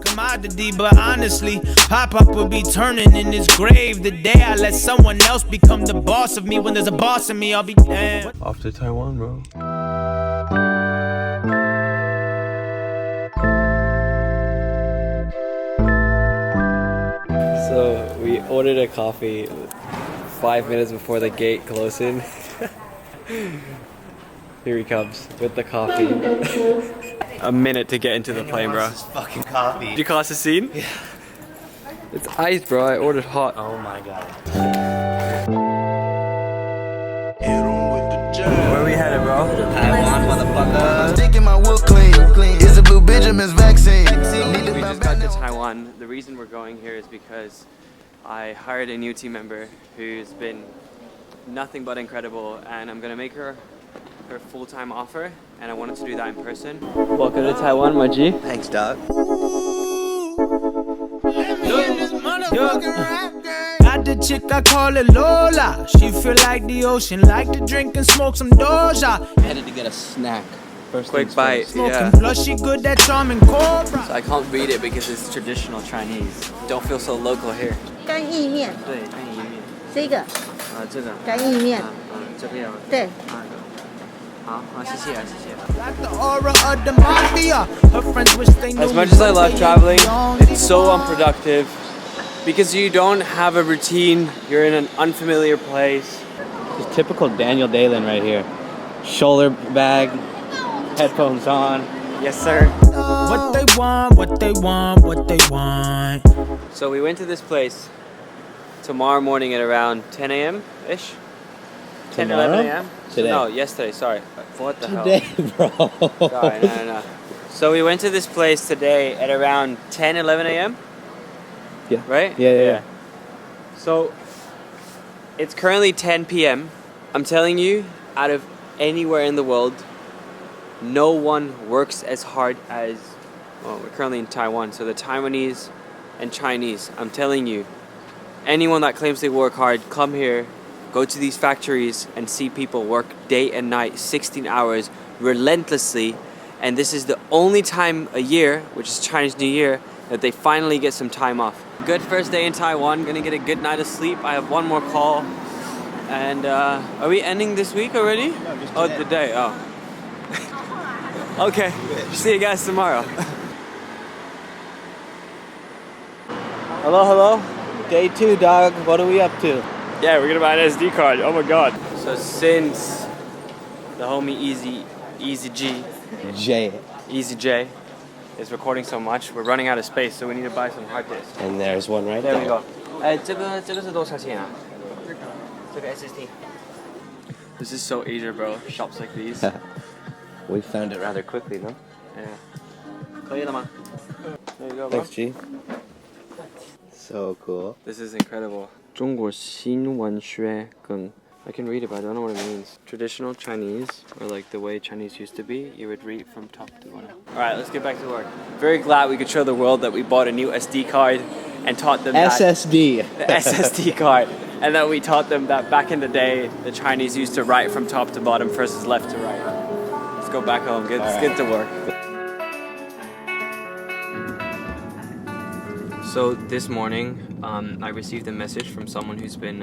Commodity, but honestly, Pop-Up will be turning in his grave the day I let someone else become the boss of me. When there's a boss in me, I'll be damned. Off to Taiwan, bro. So we ordered a coffee 5 minutes before the gate closing. Here he comes with the coffee. A minute to get into the plane, bro. This fucking coffee. Did you cause a scene? Yeah. It's ice, bro. I ordered hot. Oh my god. Where are we headed, bro? Taiwan, motherfucker. Sticking my wood clean. Is a Blue Benjamin's vaccine. We just got to Taiwan. The reason we're going here is because I hired a new team member who's been nothing but incredible, and I'm gonna make her full-time offer, and I wanted to do that in person. Welcome to Taiwan, my G. Thanks, dog. Got the chick, I call it Lola. She feel like the ocean, like to drink and smoke some Doja. Headed to get a snack. First Quick bite, yeah. Plus she good at charming cobra. So I can't read it because it's traditional Chinese. Don't feel so local here. 干意面，对，干意面。这个这个。干意面，这个要。对。好，谢谢，谢谢。 Got the aura of the mafia. Her friends wish they knew. As much as I love traveling, it's so unproductive because you don't have a routine. You're in an unfamiliar place. Just typical Daniel Dalen right here. Shoulder bag, headphones on. Yes, sir. What they want, what they want, what they want. So we went to this place tomorrow morning at around 10 a.m. ish. 10, 11 a.m. Today. No, yesterday. Sorry. What the Today, bro. hell? Sorry, no. So we went to this place today at around 10, 11 a.m. Yeah. Right? Yeah. So it's currently 10 p.m. I'm telling you, out of anywhere in the world, no one works as hard as, well, we're currently in Taiwan, so the Taiwanese and Chinese, I'm telling you, anyone that claims they work hard, come here, go to these factories and see people work day and night, 16 hours, relentlessly, and this is the only time a year, which is Chinese New Year, that they finally get some time off. Good first day in Taiwan, gonna get a good night of sleep. I have one more call, and are we ending this week already? No, just today. Oh, the day, oh. Okay, see you guys tomorrow. Hello. Day 2, dog. What are we up to? Yeah, we're gonna buy an SD card. Oh my god. So since the homie Easy J is recording so much, we're running out of space, so we need to buy some hard disks. And there's one right There there. we go. 这个是多少钱啊？这个 SSD. This is so Asia, bro. Shops like these. We found it rather quickly, no? Yeah. 可以了吗？ There you go, bro. Thanks, G. So cool. This is incredible. 中国新文学梗 I can read it, but I don't know what it means. Traditional Chinese, or like the way Chinese used to be, you would read from top to bottom. Alright, let's get back to work. Very glad we could show the world that we bought a new SD card and taught them SSD. the SSD card. And that we taught them that back in the day, the Chinese used to write from top to bottom versus left to right. Let's go back home. Let's get to work. So this morning, I received a message from someone who's been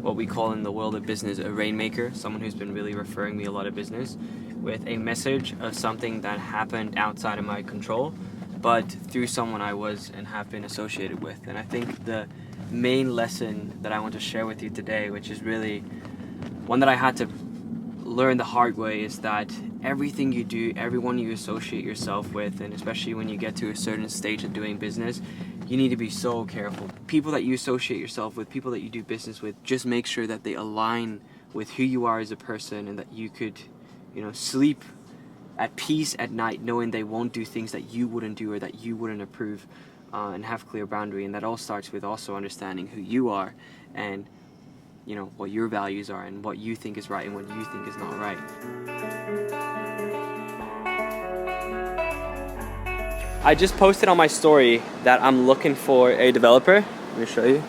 what we call in the world of business a rainmaker, someone who's been really referring me a lot of business, with a message of something that happened outside of my control, but through someone I was and have been associated with. And I think the main lesson that I want to share with you today, which is really one that I had to learn the hard way, is that everything you do, everyone you associate yourself with, and especially when you get to a certain stage of doing business, you need to be so careful. People that you associate yourself with, people that you do business with, just make sure that they align with who you are as a person, and that you could, sleep at peace at night knowing they won't do things that you wouldn't do or that you wouldn't approve, and have clear boundary. And that all starts with also understanding who you are and what your values are and what you think is right and what you think is not right. I just posted on my story that I'm looking for a developer. Let me show you.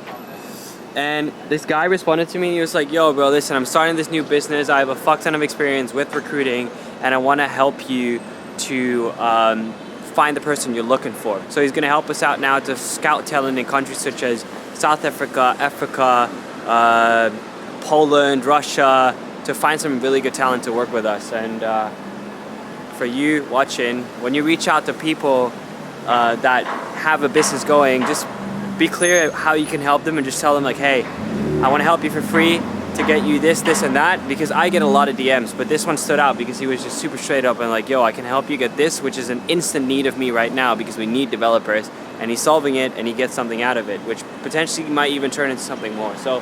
And this guy responded to me and he was like, yo bro, listen, I'm starting this new business. I have a fuck ton of experience with recruiting and I want to help you to find the person you're looking for. So he's gonna help us out now to scout talent in countries such as South Africa, Poland, Russia, to find some really good talent to work with us. And for you watching, when you reach out to people that have a business going, just be clear how you can help them and just tell them like, hey, I want to help you for free to get you this, this, and that, because I get a lot of DMs, but this one stood out because he was just super straight up and like, yo, I can help you get this, which is an instant need of me right now because we need developers, and he's solving it and he gets something out of it, which potentially might even turn into something more. So,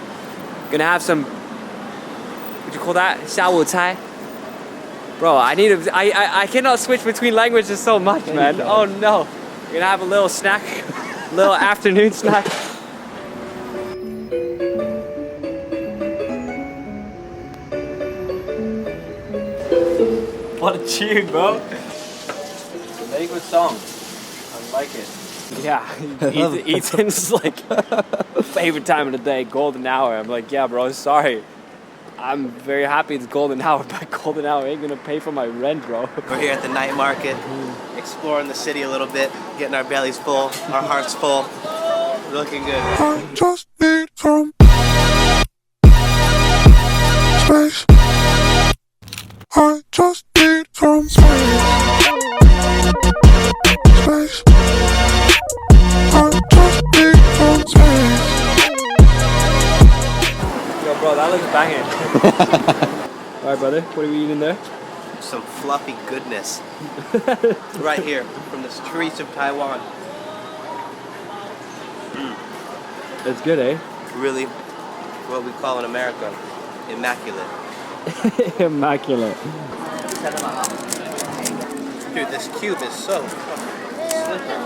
gonna have some, what'd you call that? 下午茶? Bro, I cannot switch between languages so much, man. Oh no. We're gonna have a little snack, little afternoon snack. What a tune, bro. It's a very good song. I like it. Yeah, Ethan's like favorite time of the day, golden hour. I'm like, yeah, bro, sorry. I'm very happy it's golden hour, but golden hour ain't gonna pay for my rent, bro. We're here at the night market, exploring the city a little bit, getting our bellies full, our hearts full. Looking good. I just need some space. I just need some space. Space. I just need some space. Yo, bro, that looks banging. Alright, brother, what are we eating there? Some fluffy goodness. Right here, from the streets of Taiwan. It's good, eh? Really, what we call in America, immaculate. Immaculate. Dude, this cube is so slippery.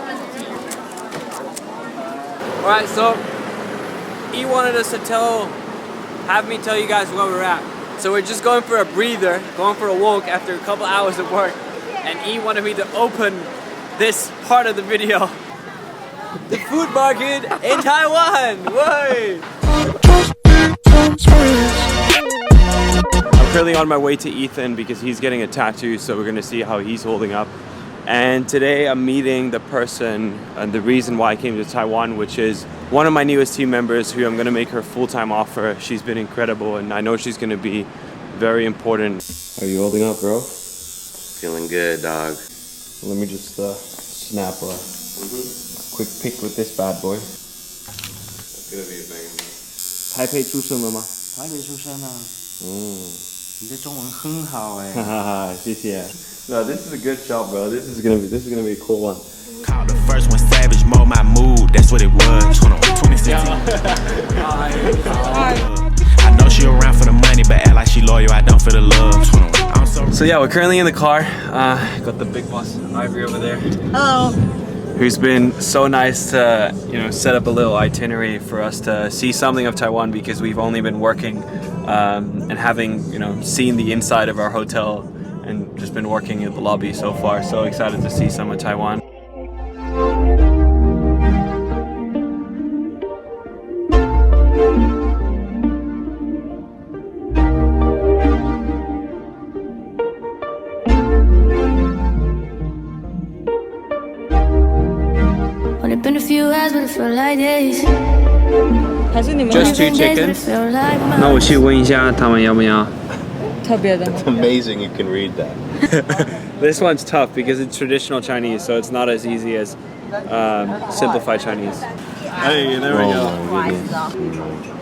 Alright, so he wanted us to have me tell you guys where we're at. So we're just going for a breather, going for a walk after a couple hours of work, and he wanted me to open this part of the video. The food market in Taiwan! Way! I'm currently on my way to Ethan because he's getting a tattoo, so we're gonna see how he's holding up. And today I'm meeting the person and the reason why I came to Taiwan, which is one of my newest team members who I'm gonna make her full-time offer. She's been incredible and I know she's gonna be very important. Are you holding up, bro? Feeling good, dog. Let me just snap a quick pic with this bad boy. It's gonna be amazing. 台北出生了吗？台北出生啊。你的中文很好哎。哈哈哈，谢谢。No, this is a good shot, bro. This is gonna be a cool one. Called the first one savage, mold my mood, that's what it was. 2016. I know she around for the money, but act like she loyal, I don't for the love. So yeah, we're currently in the car. Got the big boss, Ivory, over there. Hello. Who's been so nice to, set up a little itinerary for us to see something of Taiwan because we've only been working and having, seen the inside of our hotel and just been working at the lobby so far. So excited to see some of Taiwan. Only been a few hours, but it felt like days. Just 2 chickens. 那我去问一下他们要不要。It's amazing you can read that. This one's tough because it's traditional Chinese, so it's not as easy as simplified Chinese. Hey, there we go. Oh my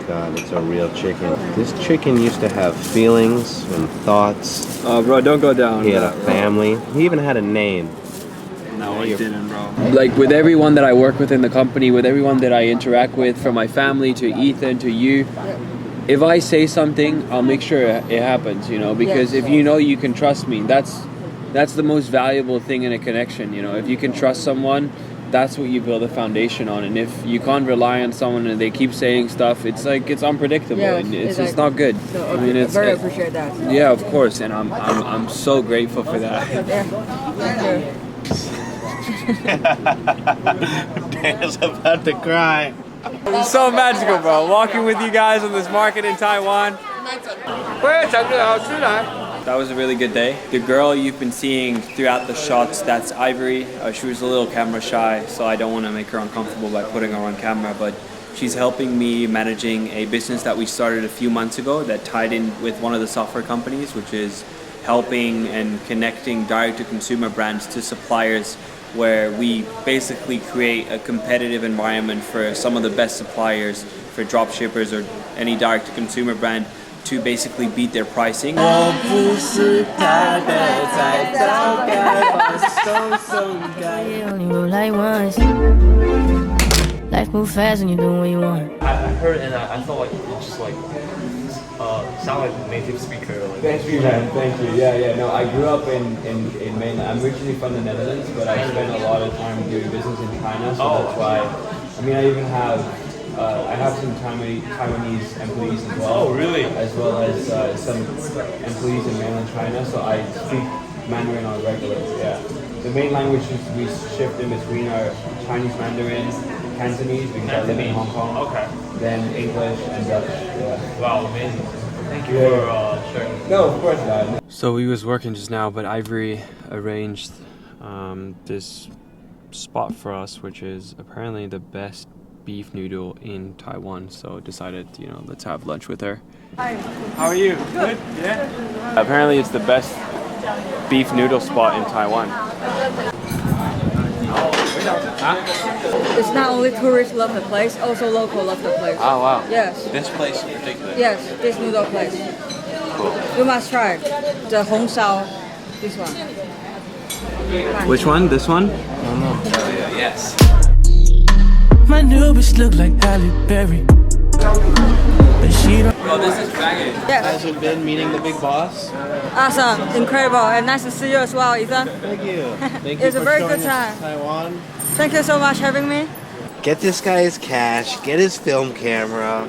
God, it's a real chicken. This chicken used to have feelings and thoughts. Oh, bro, don't go down. He had a family. He even had a name. No, I didn't, bro. Like with everyone that I work with in the company, with everyone that I interact with, from my family to Ethan to you, if I say something, I'll make sure it happens, because if you can trust me, that's the most valuable thing in a connection, if you can trust someone, that's what you build a foundation on. And if you can't rely on someone and they keep saying stuff, it's like it's unpredictable and it's just not good. So, okay. I very appreciate that. Yeah, of course, and I'm so grateful for that. Yeah, thank you. Daniel's about to cry. It's so magical, bro. Walking with you guys on this market in Taiwan. that was a really good day. The girl you've been seeing throughout the shots, that's Ivory. She was a little camera shy, so I don't want to make her uncomfortable by putting her on camera, but she's helping me managing a business that we started a few months ago that tied in with one of the software companies, which is helping and connecting direct-to-consumer brands to suppliers, where we basically create a competitive environment for some of the best suppliers, for drop shippers or any direct-to-consumer brand, to basically beat their pricing. Life move fast when you're doing what you want. I heard and I thought like it just like sound like a native speaker. Like, Thank you, man. Thank you. Yeah. No, I grew up in mainland. I'm originally from the Netherlands, but I spent a lot of time doing business in China, so that's why. I mean, I even have I have some Taiwanese employees as well. Oh, really? As well as some employees in mainland China, so I speak Mandarin on regular. Yeah. The main languages we shift in between are Chinese Mandarin, Cantonese because I live in Hong Kong. Okay. Then English and Dutch. Yeah. Wow, amazing. Thank you for sharing. No, of course not. So we was working just now, but Ivory arranged this spot for us, which is apparently the best beef noodle in Taiwan. So decided, let's have lunch with her. Hi. How are you? Good. Yeah. Apparently it's the best beef noodle spot in Taiwan. It's not only tourists love the place, also local love the place. Oh wow. Yes. This place in particular. Yes, this noodle place. Cool. You must try the Hong Sao, this one. Which one? This one? Yes. My new bitch look like Halle Berry. But she don't. Oh, this is banging. Yes. Guys have been meeting the big boss. Awesome, incredible, and nice to see you as well, Ethan. Thank you. Thank you It's a for very showing good us time. Taiwan. Thank you so much for having me. Get this guy his cash. Get his film camera.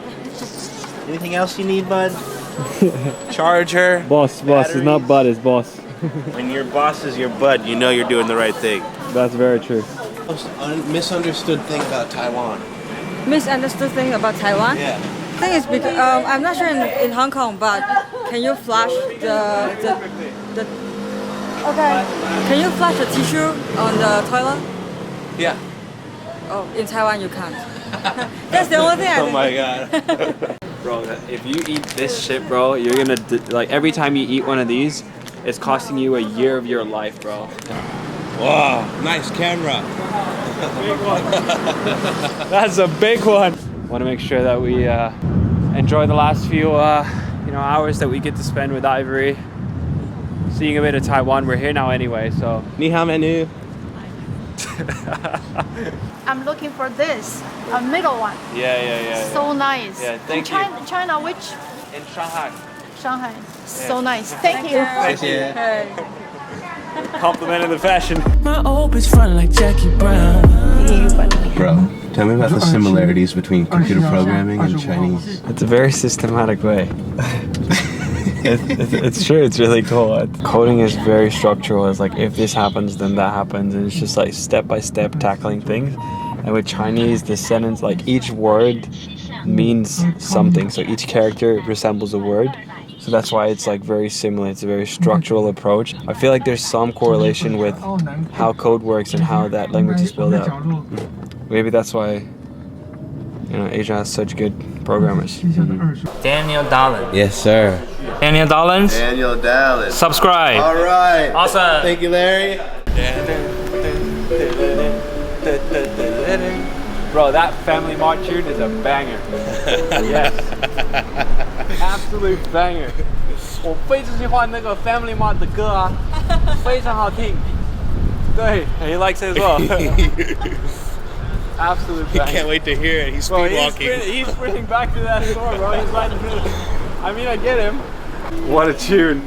Anything else you need, bud? Charger. Boss. It's not bud, it's boss. When your boss is your bud, you know you're doing the right thing. That's very true. Most misunderstood thing about Taiwan. Misunderstood thing about Taiwan? Yeah. I think it's because I'm not sure in Hong Kong, but can you flash the okay? Can you flash the tissue on the toilet? Yeah. Oh, in Taiwan you can't. That's the only thing I Oh my god. Bro, if you eat this shit, bro, you're gonna like every time you eat one of these, it's costing you a year of your life, bro. Wow, nice camera. That's a big one. Want to make sure that we enjoy the last few hours that we get to spend with Ivory, seeing a bit of Taiwan. We're here now anyway, so. Ni hao menu. I'm looking for this, a middle one. Yeah. So nice. Yeah, thank in you. China, which? In Shanghai. Shanghai. So nice. Thank you. Hey. Complimenting the fashion. My old bitch front like Jackie Brown. Bro, tell me about the similarities between computer programming and Chinese. It's a very systematic way. it's true, it's really cool. Coding is very structural. It's like if this happens, then that happens. And it's just like step by step tackling things. And with Chinese, the sentence, like each word means something. So each character resembles a word. So that's why it's like very similar. It's a very structural approach. I feel like there's some correlation with how code works and how that language is built out. Maybe that's why Asia has such good programmers. Daniel Dolan. Yes, sir. Daniel Dolan. Daniel Dallas. Subscribe. All right. Awesome. Thank you, Larry. Bro, that FamilyMart tune is a banger. Yes. Absolute banger. 我非常喜欢那个 FamilyMart 的歌啊，非常好听。对 he likes it as well. Absolute He banger. can't wait to hear it. He's speed walking. He's sprinting back to that store, bro. He's right in front of it. I mean, I get him. What a tune.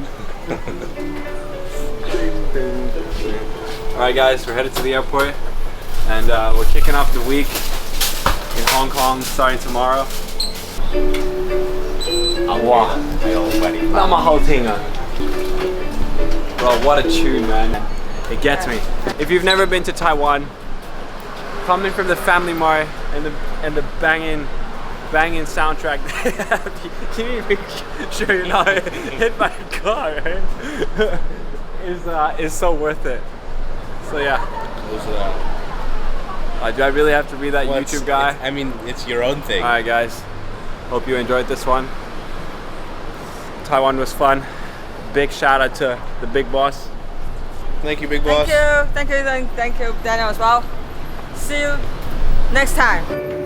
Alright guys, we're headed to the airport and we're kicking off the week in Hong Kong starting tomorrow. Wow, 那么好听啊. Bro, what a tune, man. It gets me. If you've never been to Taiwan, coming from the FamilyMart and the banging banging soundtrack. Can you make sure you're not hit by a car, right? is so worth it. So yeah. Do I really have to be that YouTube guy? I mean, it's your own thing. Alright guys, hope you enjoyed this one. Taiwan was fun. Big shout out to the big boss. Thank you, big boss. Thank you, Daniel as well. See you next time.